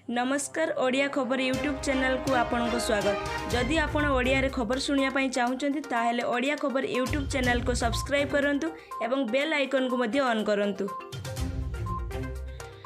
नमस्कार ओडिया खबर YouTube channel को आपन को स्वागत। जदि आपण ओडिया रे खबर सुनिया पई चाहुचंती ताहेले ओडिया खबर यूट्यूब चैनल को सब्सक्राइब करंतु एवं बेल आइकन को मध्य ऑन करंतु।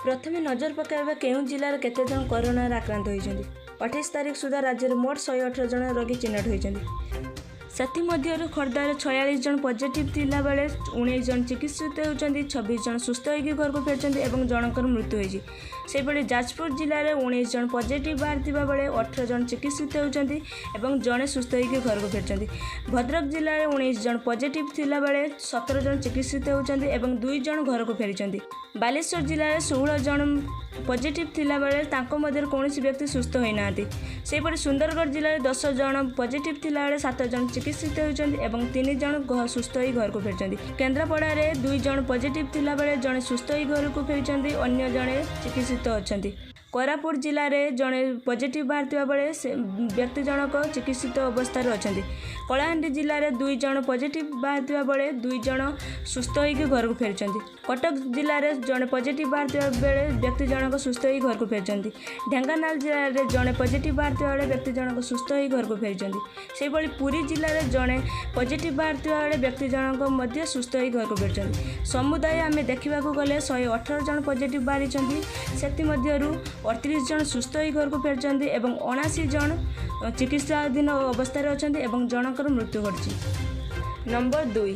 प्रथमे नजर पकाइबा केउ जिल्ला रे केते जन कोरोना रे आक्रांत होइछंती। 28 तारिख सुधा राज्य रे मोट 118 जन रोगी चिन्हित होइछंती। साथी मध्य खोर्धार 46 जन पॉजिटिव थिला बेले 19 जन चिकित्सित होउछंती, 26 जन सुस्थ होइकी घर को फेरछंती एवं जनकर मृत्यु होइछि। सेबळे जाजपुर जिल्ला रे 19 जन पॉजिटिव बाहरथिबा बेले 18 जन चिकित्सित होउछंती एवं जने सुस्थ होइकी घर को फेरछंती। भद्रक जिल्ला रे 19 जन पॉजिटिव थिला बेले 17 जन चिकित्सित होउछंती एवं 2 जन घर को फेरिछंती। बालेश्वर जिल्ला रे 16 जन पॉजिटिव थिला बेले तांको मध्य कोनोसी व्यक्ति सुस्थ होई नांती। सेबळे सुंदरगढ़ जिल्ला रे 10 जन पॉजिटिव थिला बेले 7 जन चिकित्सित होउछंती एवं 3 जन सुस्थ होई घर को फेरछंती। केन्द्रापड़ा रे 2 जन पॉजिटिव थिला बेले जने सुस्थ होई घर को फेरछंती, अन्य जने चिकित्सित अछंती। कोरापुट जिल्ला रे जने पॉजिटिव बाहरथिबा बेले से व्यक्ति जनक चिकित्सित अवस्था रे अछंती। कलाहांडी जिल्ला रे 2 जन पॉजिटिव बाहरथिबा बेले 2 जन सुस्थ होई घर को फेरछंती। कटक जिल्ला रे जने पॉजिटिव बाहरथिबा बेले व्यक्ति जनक सुस्थ होई घर को फेरछंती। ढेंकानाल जिल्ला रे जने पॉजिटिव बाहरथिबा बेले व्यक्ति जनक सुस्थ होई घर को फेरछंती। सेहि भली पुरी जिल्ला रे जने पॉजिटिव बाहरथिबा बेले व्यक्ति जनक मध्य सुस्थ होई घर को फेरछंती। समुदाय आमे देखिबाकू गले 118 जन पॉजिटिव बाहरिछंती, सेति मध्यरु 38 जन सुस्थ होई घर को फेरछंती एवं 79 जन चिकित्साधीन अवस्था रे अछंती एवं जनकर मृत्यु घटछि। नंबर 2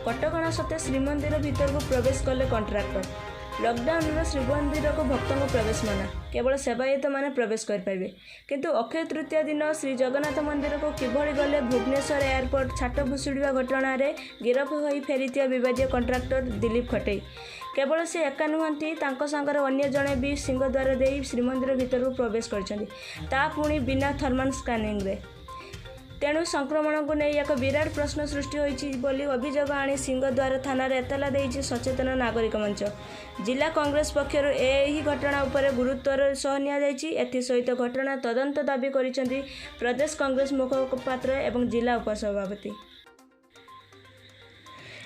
कटकणा सते श्रीमंदिर भीतर को प्रवेश कले कॉन्ट्रैक्टर। लॉकडाउन रे श्रीमंदिर को भक्तों को प्रवेश मना, केवल सेवायत माने प्रवेश कर पाइबे। किंतु अक्षय तृतीया दिन श्री जगन्नाथ मंदिर को किभଳି गले भुवनेश्वर एयरपोर्ट छाट भुसुड़िया घटना रे गिरफ होई फेरितिया विवादीय कॉन्ट्रैक्टर दिलीप खटेई। केवल से एका नुहंती, तांको संगर अन्य जने भी सिंहद्वार दे श्रीमंदिर भीतर को प्रवेश करछंती, ता पुणी बिना थर्मल स्कैनिंग रे। तेणु संक्रमण को नहीं एक विराट प्रश्न सृष्टि होइछि बोली अभियोग आनी सिंहद्वार थाना रे एतला देइछि सचेतन नागरिक मंच। जिला कांग्रेस पक्षर एही घटना उपरे गुरुत्वर सह निया जाइछि। एथि सहित घटना तदंत दाबी करिसेंती प्रदेश कांग्रेस मुखपात्र एवं जिला उपसभापति।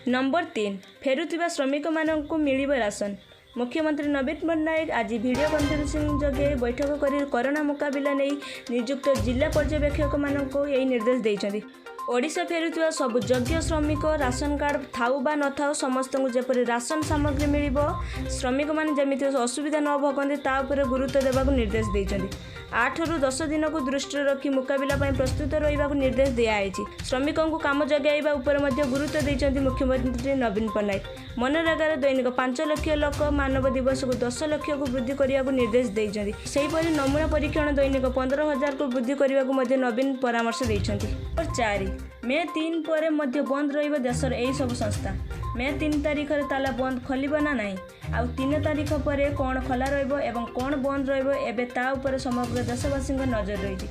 नंबर 3 फेरुथिबा श्रमिक माननकु मिलिबो राशन। मुख्यमंत्री नवीन पट्टनायक आज वीडियो कॉन्फ्रेंसिंग जगे बैठक कर कोरोना मुकाबला नहीं नियुक्त जिला पर्यवेक्षक माननको यही निर्देश देइछंती। ओडिशा फेरुथिबा सब योग्य श्रमिक राशन कार्ड थाउ बा न थाउ समस्त को जेपरि राशन सामग्री मिलिबो, श्रमिक माने जेमिति असुविधा न भोगंती ता उपरे गुरुत्व देबाकू निर्देश देइछंती। 8 रु 10 दिन को दृष्टि रखी मुकाबला पर प्रस्तुत रहिबा निर्देश दिया है। श्रमिकों को काम जगाइबा उपर मध्य गुरुत्व देइछंती मुख्यमंत्री नवीन पट्टनायक। मनरेगा दैनिक 5 लाख लोक मानव दिवस को 10 लाख को वृद्धि करने को निर्देश देइछंती। सेहिपरि नमूना परीक्षण दैनिक 15,000 को वृद्धि करने को मध्य नवीन परामर्श देइछंती। 4 मे 3 पर मध्य बंद रहिबो देशर एही सब संस्था। मे 3 तारिख रे ताला बंद खोलिबो ना नहीं, आ 3 तारिख पर कौन खोला रहिबो एवं कौन बंद रहिबो एबे ता उपर समग्र देशवासी नजर रही।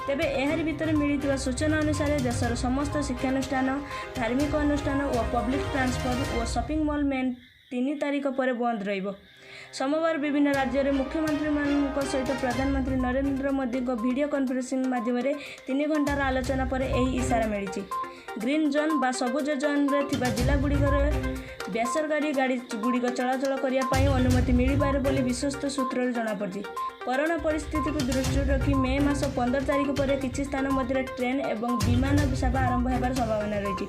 तेबे एहर भितर मिलिथिबा सूचना अनुसार देशर समस्त शिक्षानुष्ठान, धार्मिक अनुष्ठान और पब्लिक ट्रांसपोर्ट और शॉपिंग मॉल में 3 तारिख पर बंद रहिबो। सोमवार विभिन्न राज्य रे मुख्यमंत्री मान सहित प्रधानमंत्री नरेंद्र मोदी को वीडियो कॉन्फ्रेंसिंग माध्यम 3 घंटार आलोचना पर यही इशारा मिली। ग्रीन जोन बा सबुज जोन रे थिबा जिला गुड़िकर बेसरकारी गाड़ी गुड़िक चलाचल करने अनुमति मिल पारे बोली विश्वस्त सूत्र जमापड़ी। कोरोना परिस्थिति को दृष्टि रखी मे मास 15 तारिख पर किसी स्थान मध्य ट्रेन एवं विमान सेवा आरंभ होबार संभावना रही।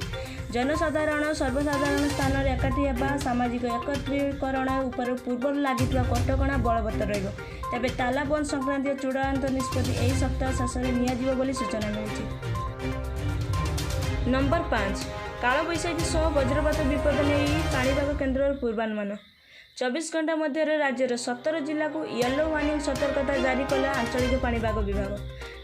जनसाधारण सर्वसाधारण स्थान में एकाठी होगा, सामाजिक एकत्रीकरण उपर पूर्व लगी कटकणा बलवत्तर रहिबो। तेबे ताला बंद संक्रांतीय चूड़ाন্ত निष्पत्ति यही सप्ताह शेष में नियाजिबो बोली सूचना मिली। नंबर 5 कालबैशाखी सह वज्रपात विपद नहीं पाणीपाग केन्द्र पूर्वानुमान। 24 घंटा मध्य राज्यर 17 जिला को येलो वार्निंग सतर्कता जारी कला आंचलिक पाणीपाग विभाग।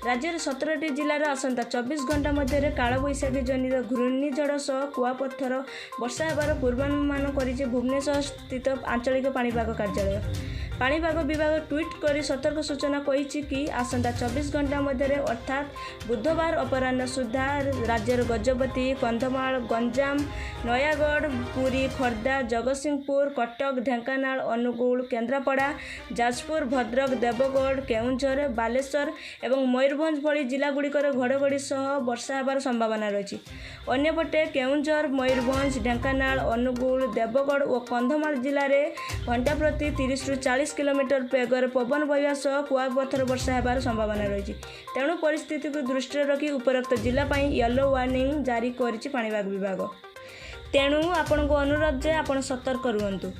राज्यर 17टी जिलार आसंता 24 घंटा मध्य कालबैशाखी जनित घूर्णिझड़ सह कुआपत्थर वर्षा होबार पूर्वानुमान करिछि भुवनेश्वर स्थित आंचलिक पाणीपाग कार्यालय। पाणीपाग विभाग ट्वीट कर सतर्क सूचना कही कि आसंता 24 घंटा मध्य अर्थात बुधवार अपराह्न सुधा राज्यर गजपति, कंधमाल, गंजाम, नयागढ़, पुरी, खोर्धा, जगतसिंहपुर, कटक, ढेंकानाल, अनुगुल, केन्द्रापड़ा, जाजपुर, भद्रक, देवगढ़, केउंझर, बालेश्वर एवं मयूरभंज भली जिलागुड़िकर घड़घड़ी सह वर्षा होबार संभावना रही। अन्यपटे केउंझर, मयूरभंज, ढेंकानाल, अनुगुल, देवगढ़ और कंधमाल जिले में घंटा प्रति 30 ରୁ 40 किलोमीटर बेगर पवन बहिवा सह कुआपथर वर्षा हेबार संभावना रही। तेणु परिस्थिति को दृष्टि रखी उपरोक्त जिला पर येलो वार्निंग जारी करिछि पाणीपाग विभाग। तेणु आपण को अनुरोध जे आपण सतर्क रुहंतु।